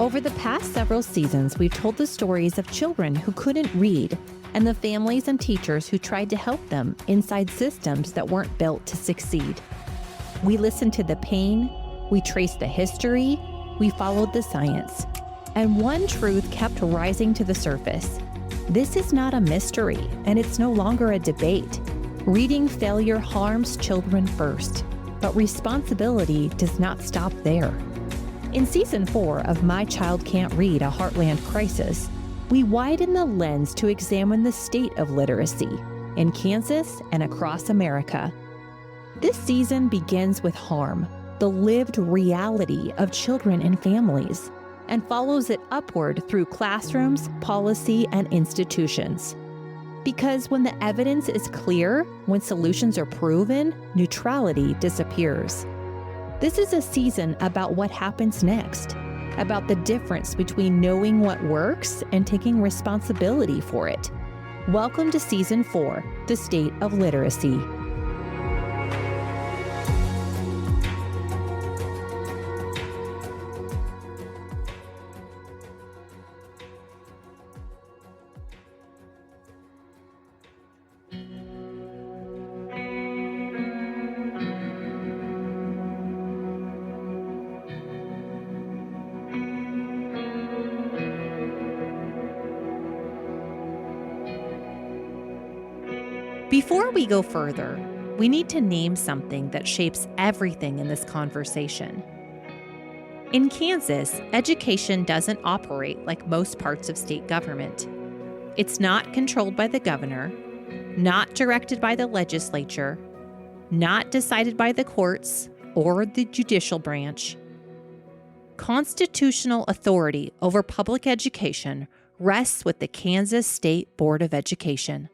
Over the past several seasons, we've told the stories of children who couldn't read and the families and teachers who tried to help them inside systems that weren't built to succeed. We listened to the pain, we traced the history, we followed the science, and one truth kept rising to the surface. This is not a mystery, and it's no longer a debate. Reading failure harms children first, but responsibility does not stop there. In Season 4 of My Child Can't Read, A Heartland Crisis, we widen the lens to examine the state of literacy in Kansas and across America. This season begins with harm, the lived reality of children and families, and follows it upward through classrooms, policy, and institutions. Because when the evidence is clear, when solutions are proven, neutrality disappears. This is a season about what happens next, about the difference between knowing what works and taking responsibility for it. Welcome to Season 4, The State of Literacy. Before we go further, we need to name something that shapes everything in this conversation. In Kansas, education doesn't operate like most parts of state government. It's not controlled by the governor, not directed by the legislature, not decided by the courts or the judicial branch. Constitutional authority over public education rests with the Kansas State Board of Education.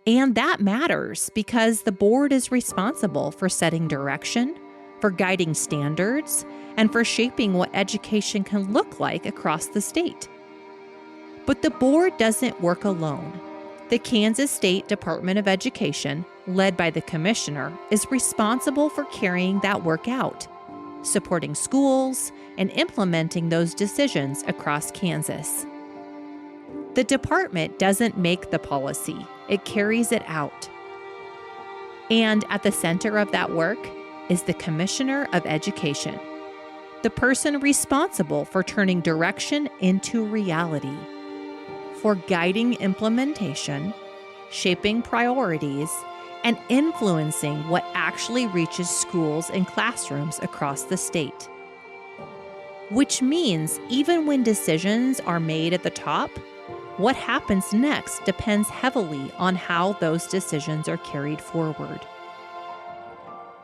And that matters because the board is responsible for setting direction, for guiding standards, and for shaping what education can look like across the state. But the board doesn't work alone. The Kansas State Department of Education, led by the commissioner, is responsible for carrying that work out, supporting schools, and implementing those decisions across Kansas. The department doesn't make the policy, it carries it out. And at the center of that work is the Commissioner of Education, the person responsible for turning direction into reality, for guiding implementation, shaping priorities, and influencing what actually reaches schools and classrooms across the state. Which means even when decisions are made at the top, what happens next depends heavily on how those decisions are carried forward.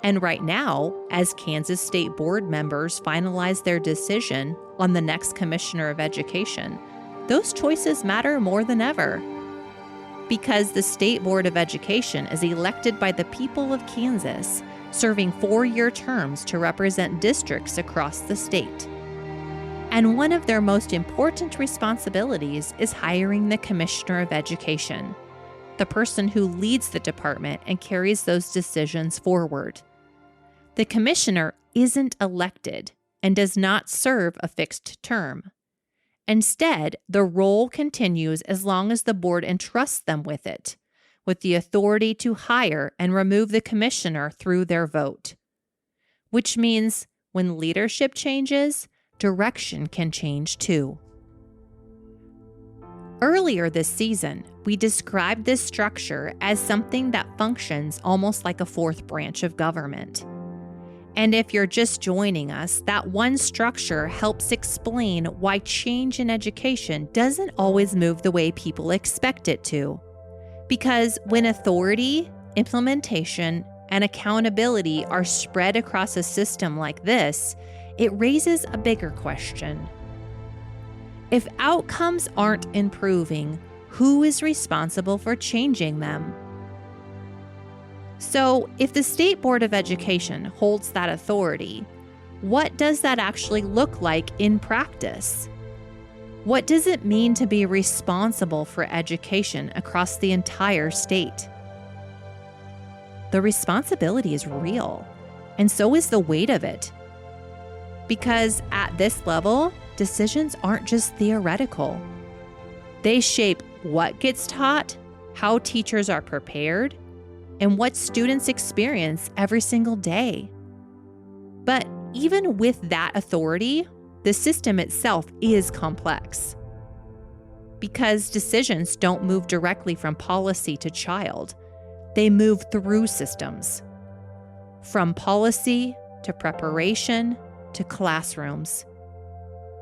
And right now, as Kansas State Board members finalize their decision on the next Commissioner of Education, those choices matter more than ever. Because the State Board of Education is elected by the people of Kansas, serving 4-year terms to represent districts across the state. And one of their most important responsibilities is hiring the Commissioner of Education, the person who leads the department and carries those decisions forward. The commissioner isn't elected and does not serve a fixed term. Instead, the role continues as long as the board entrusts them with it, with the authority to hire and remove the commissioner through their vote. Which means when leadership changes, direction can change too. Earlier this season, we described this structure as something that functions almost like a fourth branch of government. And if you're just joining us, that one structure helps explain why change in education doesn't always move the way people expect it to. Because when authority, implementation, and accountability are spread across a system like this, it raises a bigger question. If outcomes aren't improving, who is responsible for changing them? So, if the State Board of Education holds that authority, what does that actually look like in practice? What does it mean to be responsible for education across the entire state? The responsibility is real, and so is the weight of it. Because at this level, decisions aren't just theoretical. They shape what gets taught, how teachers are prepared, and what students experience every single day. But even with that authority, the system itself is complex. Because decisions don't move directly from policy to child, they move through systems. From policy to preparation to classrooms.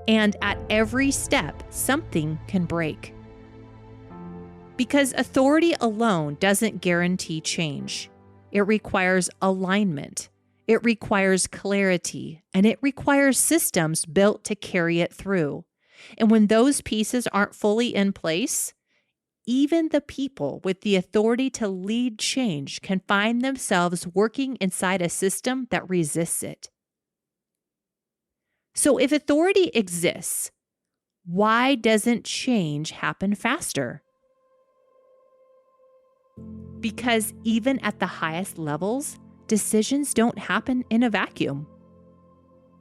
And at every step, something can break. Because authority alone doesn't guarantee change. It requires alignment. It requires clarity. And it requires systems built to carry it through. And when those pieces aren't fully in place, even the people with the authority to lead change can find themselves working inside a system that resists it. So if authority exists, why doesn't change happen faster? Because even at the highest levels, decisions don't happen in a vacuum.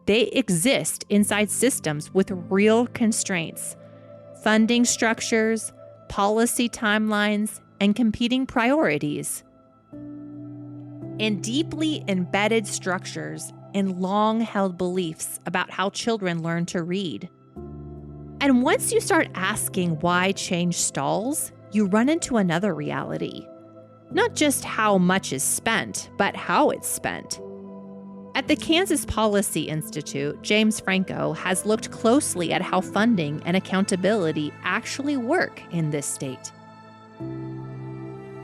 They exist inside systems with real constraints, funding structures, policy timelines, and competing priorities. And deeply embedded structures and long-held beliefs about how children learn to read. And once you start asking why change stalls, you run into another reality. Not just how much is spent, but how it's spent. At the Kansas Policy Institute, James Franco has looked closely at how funding and accountability actually work in this state.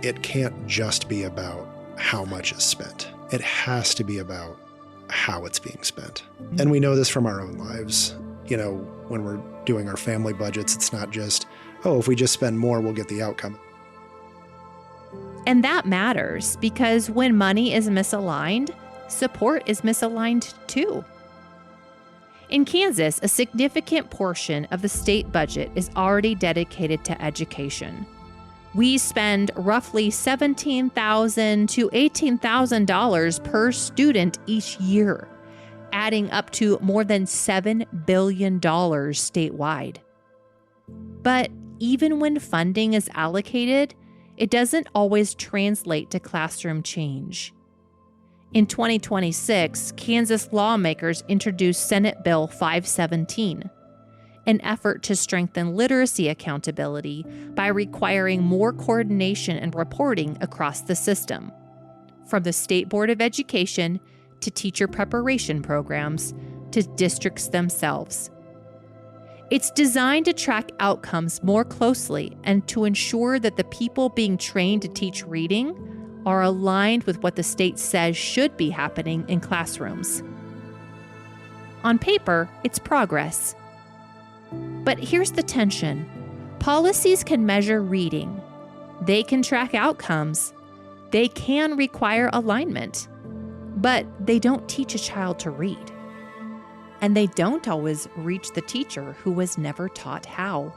It can't just be about how much is spent. It has to be about how it's being spent. And we know this from our own lives. You know, when we're doing our family budgets, it's not just, oh, if we just spend more, we'll get the outcome. And that matters because when money is misaligned, support is misaligned too. In Kansas, a significant portion of the state budget is already dedicated to education. We spend roughly $17,000 to $18,000 per student each year, adding up to more than $7 billion statewide. But even when funding is allocated, it doesn't always translate to classroom change. In 2026, Kansas lawmakers introduced Senate Bill 517, an effort to strengthen literacy accountability by requiring more coordination and reporting across the system, from the State Board of Education to teacher preparation programs to districts themselves. It's designed to track outcomes more closely and to ensure that the people being trained to teach reading are aligned with what the state says should be happening in classrooms. On paper, it's progress. But here's the tension. Policies can measure reading. They can track outcomes. They can require alignment. But they don't teach a child to read. And they don't always reach the teacher who was never taught how.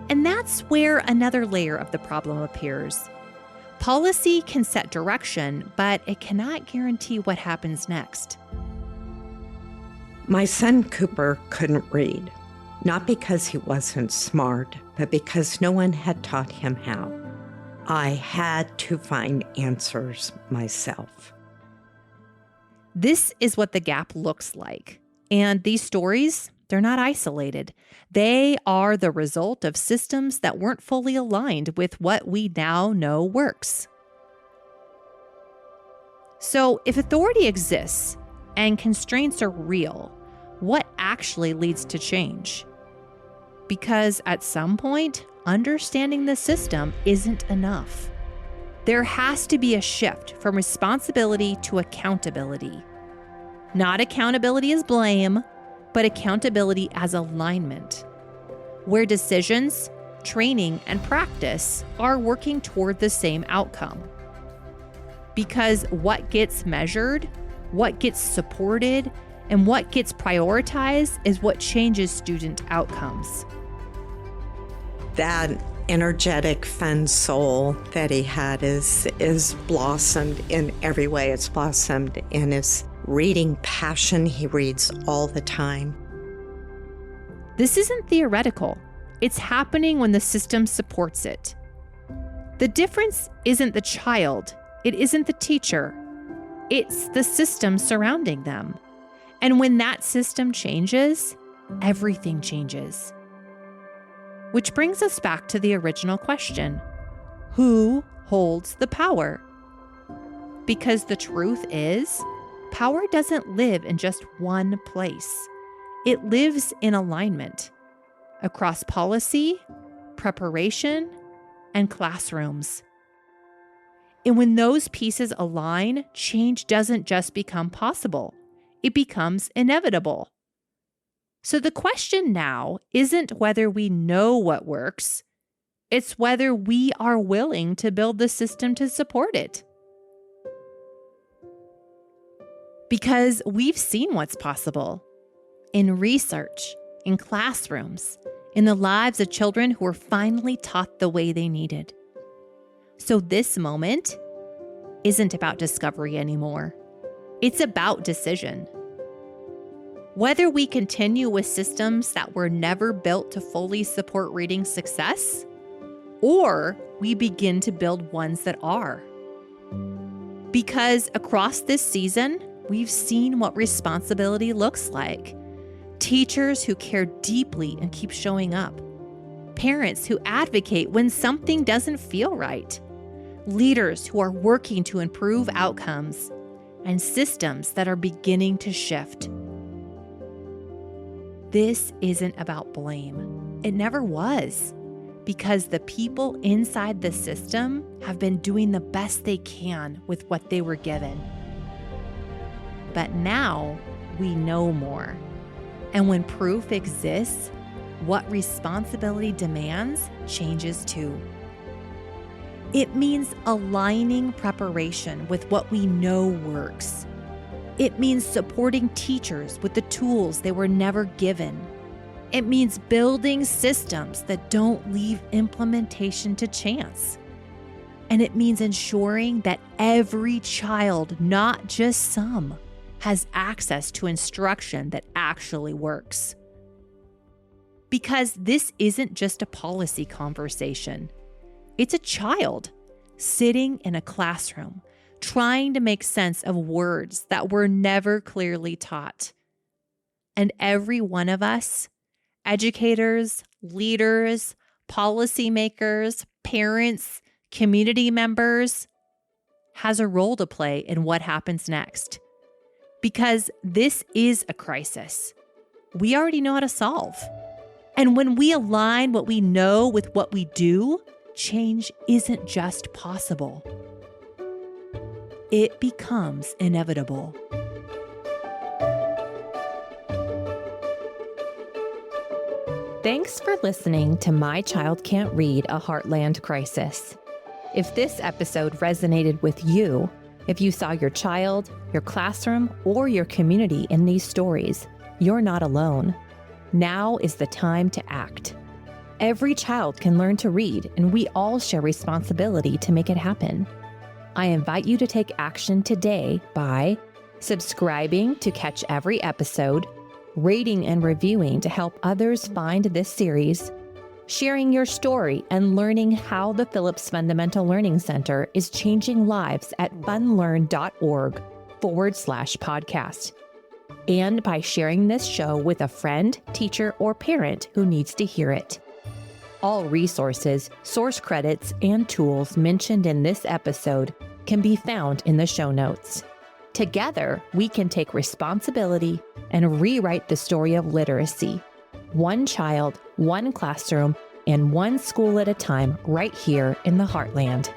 And that's where another layer of the problem appears. Policy can set direction, but it cannot guarantee what happens next. My son Cooper couldn't read, not because he wasn't smart, but because no one had taught him how. I had to find answers myself. This is what the gap looks like. And these stories, they're not isolated. They are the result of systems that weren't fully aligned with what we now know works. So if authority exists and constraints are real, what actually leads to change? Because at some point, understanding the system isn't enough. There has to be a shift from responsibility to accountability. Not accountability as blame, but accountability as alignment, where decisions, training, and practice are working toward the same outcome. Because what gets measured, what gets supported, and what gets prioritized is what changes student outcomes. That energetic, fun soul that he had is blossomed in every way. It's blossomed in his reading passion. He reads all the time. This isn't theoretical. It's happening when the system supports it. The difference isn't the child. It isn't the teacher. It's the system surrounding them. And when that system changes, everything changes. Which brings us back to the original question. Who holds the power? Because the truth is, power doesn't live in just one place. It lives in alignment across policy, preparation, and classrooms. And when those pieces align, change doesn't just become possible. It becomes inevitable. So the question now isn't whether we know what works. It's whether we are willing to build the system to support it. Because we've seen what's possible in research, in classrooms, in the lives of children who were finally taught the way they needed. So this moment isn't about discovery anymore. It's about decision. Whether we continue with systems that were never built to fully support reading success, or we begin to build ones that are. Because across this season, we've seen what responsibility looks like. Teachers who care deeply and keep showing up. Parents who advocate when something doesn't feel right. Leaders who are working to improve outcomes. And systems that are beginning to shift. This isn't about blame. It never was. Because the people inside the system have been doing the best they can with what they were given. But now we know more. And when proof exists, what responsibility demands changes too. It means aligning preparation with what we know works. It means supporting teachers with the tools they were never given. It means building systems that don't leave implementation to chance. And it means ensuring that every child, not just some, has access to instruction that actually works. Because this isn't just a policy conversation. It's a child sitting in a classroom, trying to make sense of words that were never clearly taught. And every one of us, educators, leaders, policymakers, parents, community members, has a role to play in what happens next. Because this is a crisis we already know how to solve. And when we align what we know with what we do, change isn't just possible. It becomes inevitable. Thanks for listening to My Child Can't Read, a Heartland Crisis. If this episode resonated with you, if you saw your child, your classroom, or your community in these stories, you're not alone. Now is the time to act. Every child can learn to read, and we all share responsibility to make it happen. I invite you to take action today by subscribing to catch every episode, rating and reviewing to help others find this series, sharing your story and learning how the Phillips Fundamental Learning Center is changing lives at funlearn.org/podcast. And by sharing this show with a friend, teacher, or parent who needs to hear it. All resources, source credits, and tools mentioned in this episode can be found in the show notes. Together, we can take responsibility and rewrite the story of literacy. One child, one classroom, and one school at a time right here in the Heartland.